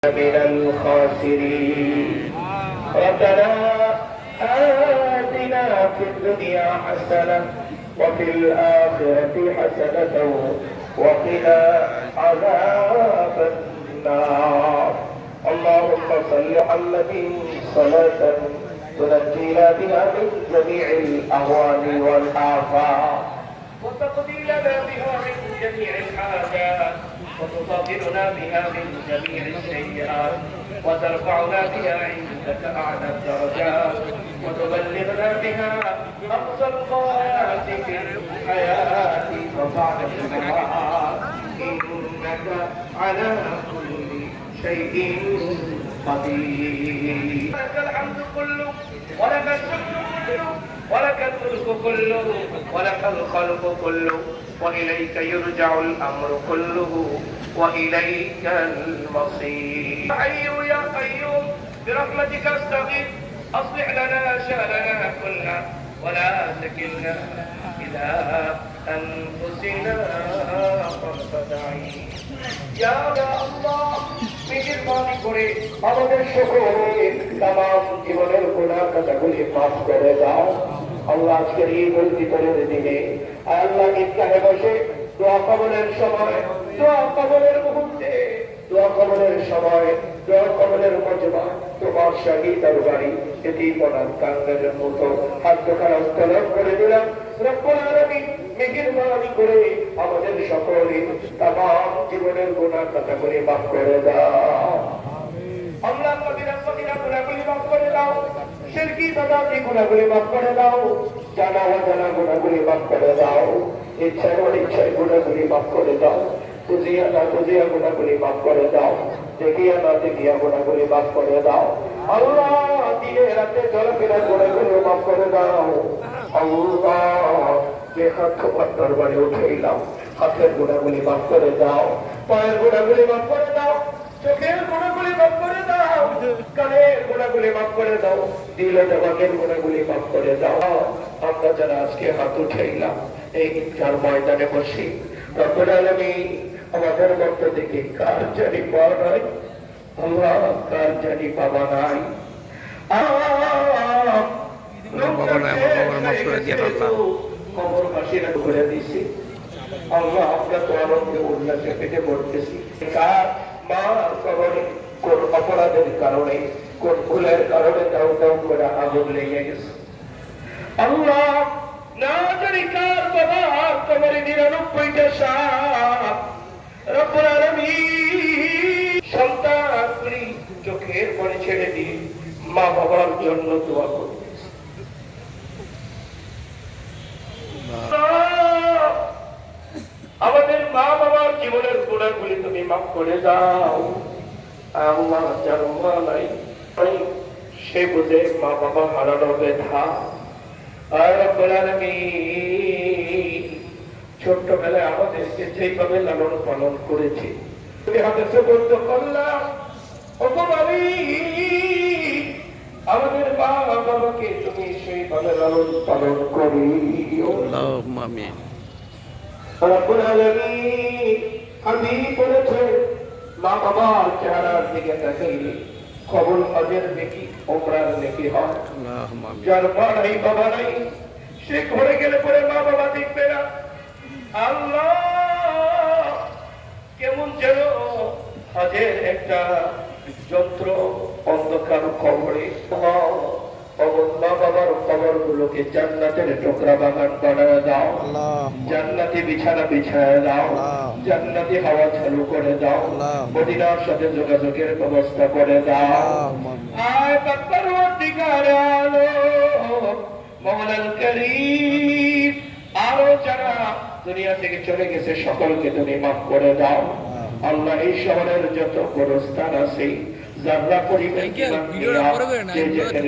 من الخاسرين ربنا آتنا في الدنيا حسنة وفي الآخرة حسنة وقنا عذاب النار اللهم صل على صلاة تنجينا بها من جميع الأهوال والآفات وتقضي لنا بها من جميع الحاجات وتطهرنا بها من جميع السيئات وترفعنا بها عندك أعلى الدرجات وتبلغنا بها أقصى الغايات في الحياة وبعد الممات إنك على كل شيء قدير لك الحمد كله ولك الشكر كله ولك الملك كله ولك الخلق كله وإليك يرجع الأمر كله وإليك المصير يا حي يا قيوم برحمتك استغيث أصلح لنا شأننا كله ولا تكلنا إلى أنفسنا طرفة عين يا الله মেহেরবানি করে আমাদের সকলের তামাম জীবনের গুনাহ খাতাগুলি মাফ করে দাও আল্লাহ আজকের এই বৈদিকের দিনে আল্লাহ ইফতারে বসে দোয়া কবুলের সময় দোয়া কবুলের মুহূর্তে দোয়া কবুলের সময় দোয়া কবুলের মজমা তোমার শাহী দরবারি এতিমনার কাঙ্গালের মতো হাত দুখানা উত্তোলন করে দিলাম রব্বুল আলামিন মেহেরবানি করে আমাদের সকলের তামাম জীবনের গুনাহ খাতাগুলি মাফ করে দাও আল্লাহ কবিরা সগীরা গুনাহগুলি মাফ করে দাও শিরকি বিদআতি গুনাহগুলি মাফ করে দাও জানা অজানা গুনাহগুলি মাফ করে দাও ইচ্ছায় অনিচ্ছায় গুনাহগুলি মাফ করে দাও বুঝিয়া না বুঝিয়া গুনাহগুলি মাফ করে দাও দেখিয়া না দেখিয়া গুনাহগুলি মাফ করে দাও আল্লাহ দিনে রাতে চলাফেরা গুনাহগুলি মাফ করে দাও আল্লাহ যে হাত তোমার দরবারে উঠাইলাম হাতের গুনাহগুলি মাফ করে দাও পায়ের গুনাহগুলি মাফ করে দাও চোখের গুনাহগুলি মাফ করে দাও কানের গুনাহগুলি মাফ করে দাও দিল দিমাগের গুনাহগুলি মাফ করে দাও আমরা যারা আজকে হাত উঠাইলাম এই ইফতার ময়দানে বসি রব্বুল আলামিন আমাদের মধ্য থেকে কার জানি পাওয়া নাই আল্লাহ কার জানি পাওয়া নাই কবরবাসীরা করে দিছি আল্লাহ আমরা তো আনন্দে উল্লাসে পেটে পড়তেছি কার মা কবরে কোন অপরাধের কারণে কোন ভুলের কারণে দাউ দাউ করে আগুন লেগে গেছে আল্লাহ না জানি কার বাবা কবরে 99টা সাপ রব্বুল আলামিন সন্তানগুলি চোখের পানি ছেড়ে দিয়ে মা বাবার জন্য দোয়া করতেছে আমাদের মা বাবার জীবনের গুনাহগুলি তুমি মাফ করে দাও আল্লাহ যার মা নাই সে বুঝে মা বাবা হারানো ব্যথা আর রব্বুল আলামিন ছোট্টবেলায় আমাদেরকে যেইভাবে লালন পালন করেছে তুমি হাতে সুবর্দ করলাম আমাদের মা বাবাকে তুমি সেইভাবে লালন পালন করিও আমিন রব্বুল আলামিন হাবিব বলেছে মা বাবার চেহারার দিকে তাকাইলে কবর হজের নেকি ওমরার নেকি হয় যার মা নাই বাবা নাই সে ঘরে গেলে পরে মা বাবা দেখবে না আল্লাহ কেমন যেন হজের একটা যন্ত্র অন্ধকার কবরে মা বাবার কবর গুলোকে জান্নাতের টুকরা বাগান বানায় দাও জান্নাতি বিছানা বিছায় দাও জান্নাতি হাওয়া চালু করে দাও মদিনার সাথে যোগাযোগের ব্যবস্থা করে দাও আয় পরওয়ারদিগার আলম মাওলাল করিম আরো যারা দুনিয়া থেকে চলে গেছে সকলকে তুমি মাফ করে দাও আল্লাহ এই শহরের যত গোরস্থান আছে যারা পরিবার